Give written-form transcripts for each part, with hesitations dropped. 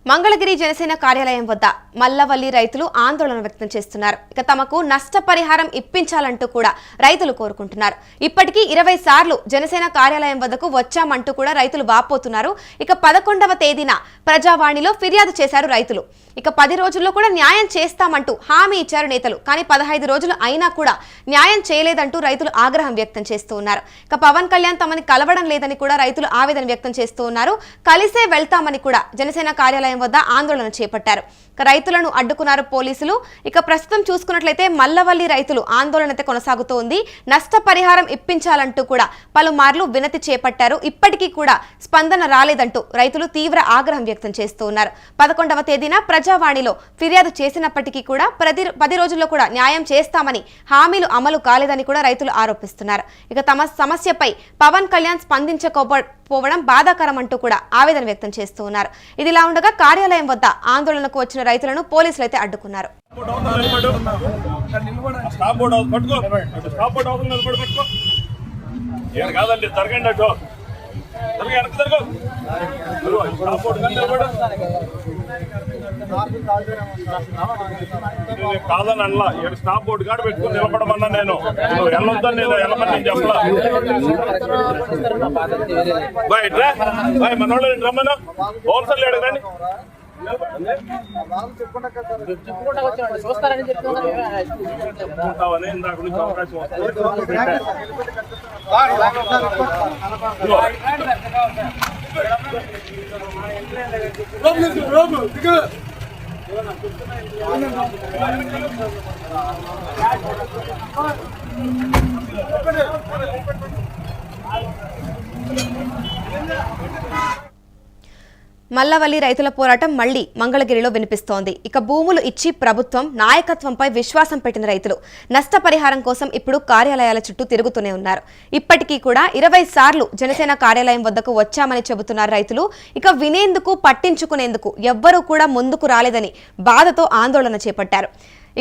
మంగళగిరి జనసేన కార్యాలయం వద్ద మల్లవల్లి రైతులు ఆందోళన వ్యక్తం చేస్తున్నారు. ఇక తమకు నష్టపరిహారం ఇప్పించాలంటూ కూడా రైతులు కోరుకుంటున్నారు. ఇప్పటికీ 20 సార్లు జనసేన కార్యాలయం వద్దకు వచ్చామంటూ కూడా రైతులు వాపోతున్నారు. ఇక 11వ తేదీన ప్రజావాణిలో ఫిర్యాదు చేశారు రైతులు. ఇక 10 రోజుల్లో కూడా న్యాయం చేస్తామంటూ హామీ ఇచ్చారు నేతలు. కానీ 15 రోజులు అయినా కూడా న్యాయం చేయలేదంటూ రైతులు ఆగ్రహం వ్యక్తం చేస్తూ ఉన్నారు. ఇక పవన్ కళ్యాణ్ తమని కలవడం లేదని కూడా రైతులు ఆవేదన వ్యక్తం చేస్తూ ఉన్నారు. కలిసే వెళ్తామని కూడా జనసేన కార్యాలయం వద్ద ఆందోళన చేపట్టారు. రైతులను అడ్డుకున్నారు పోలీసులు. ఇక ప్రస్తుతం చూసుకున్నట్లయితే మల్లవల్లి రైతులు ఆందోళన కొనసాగుతూ ఉంది. నష్టపరిహారం ఇప్పించాలంటూ కూడా పలుమార్లు వినతి చేపట్టారు. ఇప్పటికీ కూడా స్పందన రాలేదంటూ రైతులు తీవ్ర ఆగ్రహం వ్యక్తం చేస్తూ ఉన్నారు. 11వ తేదీన ప్రజావాణిలో ఫిర్యాదు చేసినప్పటికీ కూడా 10 రోజుల్లో కూడా న్యాయం చేస్తామని హామీలు అమలు కాలేదని కూడా రైతులు ఆరోపిస్తున్నారు. ఇక తమ సమస్యపై పవన్ కళ్యాణ్ స్పందించకపోవడం బాధాకరం అంటూ కూడా ఆవేదన వ్యక్తం చేస్తూ ఉన్నారు. ఇదిలా ఉండగా కార్యాలయం వద్ద ఆందోళనకు వచ్చిన రైతులను పోలీసులు అయితే అడ్డుకున్నారు. కాదని అనలా స్టాప్ బోర్డు కాడ పెట్టుకుని నిలబడమన్నా నేను వెళ్ళొద్దని నేను వెళ్ళమని చెప్పలా. మనోళ్ళు రమ్మను హోల్సేల్ లేడు కానీ చూస్తావని ఇందాక నుంచి అవకాశం మల్లవల్లి రైతుల పోరాటం మళ్లీ మంగళగిరిలో వినిపిస్తోంది. ఇక భూములు ఇచ్చి ప్రభుత్వం నాయకత్వంపై విశ్వాసం పెట్టిన రైతులు నష్టపరిహారం కోసం ఇప్పుడు కార్యాలయాల చుట్టూ తిరుగుతూనే ఉన్నారు. ఇప్పటికీ కూడా 20 సార్లు జనసేన కార్యాలయం వద్దకు వచ్చామని చెబుతున్నారు రైతులు. ఇక వినేందుకు పట్టించుకునేందుకు ఎవ్వరూ కూడా ముందుకు రాలేదని బాధతో ఆందోళన చేపట్టారు.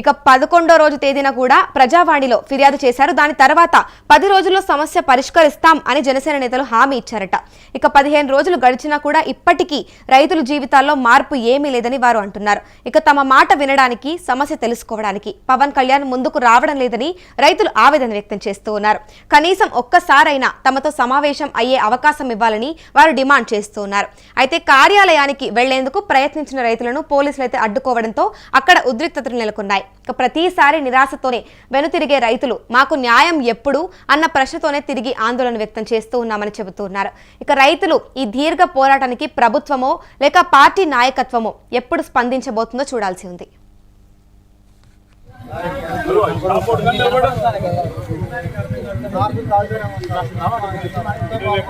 ఇక 11వ రోజు తేదీన కూడా ప్రజావాణిలో ఫిర్యాదు చేశారు. దాని తర్వాత 10 రోజుల్లో సమస్య పరిష్కరిస్తాం అని జనసేన నేతలు హామీ ఇచ్చారట. ఇక 15 రోజులు గడిచినా కూడా ఇప్పటికీ రైతుల జీవితాల్లో మార్పు ఏమీ లేదని వారు అంటున్నారు. ఇక తమ మాట వినడానికి, సమస్య తెలుసుకోవడానికి పవన్ కళ్యాణ్ ముందుకు రావడం లేదని రైతులు ఆవేదన వ్యక్తం చేస్తూ ఉన్నారు. కనీసం ఒక్కసారైనా తమతో సమావేశం అయ్యే అవకాశం ఇవ్వాలని వారు డిమాండ్ చేస్తూ ఉన్నారు. అయితే కార్యాలయానికి వెళ్లేందుకు ప్రయత్నించిన రైతులను పోలీసులు అయితే అడ్డుకోవడంతో అక్కడ ఉద్రిక్తతలు నెలకొన్నాయి. ఇక ప్రతిసారి నిరాశతోనే వెనుతిరిగే రైతులు మాకు న్యాయం ఎప్పుడు అన్న ప్రశ్నతోనే తిరిగి ఆందోళన వ్యక్తం చేస్తూ ఉన్నామని చెబుతూ ఉన్నారు. ఇక రైతులు ఈ దీర్ఘ పోరాటానికి ప్రభుత్వమో లేక పార్టీ నాయకత్వమో ఎప్పుడు స్పందించబోతుందో చూడాల్సి ఉంది.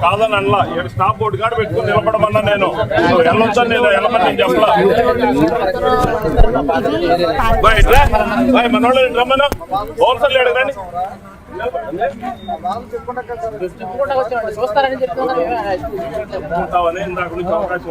కాదని అనలా స్టాప్ బోర్డు కాడ పెట్టుకుని నిలబడమన్నా నేను వెళ్ళొద్దని నేను వెళ్ళమని చెప్పలా. మనోళ్ళు రమ్మను హోల్సేల్ లేడు కానీ చూస్తావని ఇందాక నుంచి అవకాశం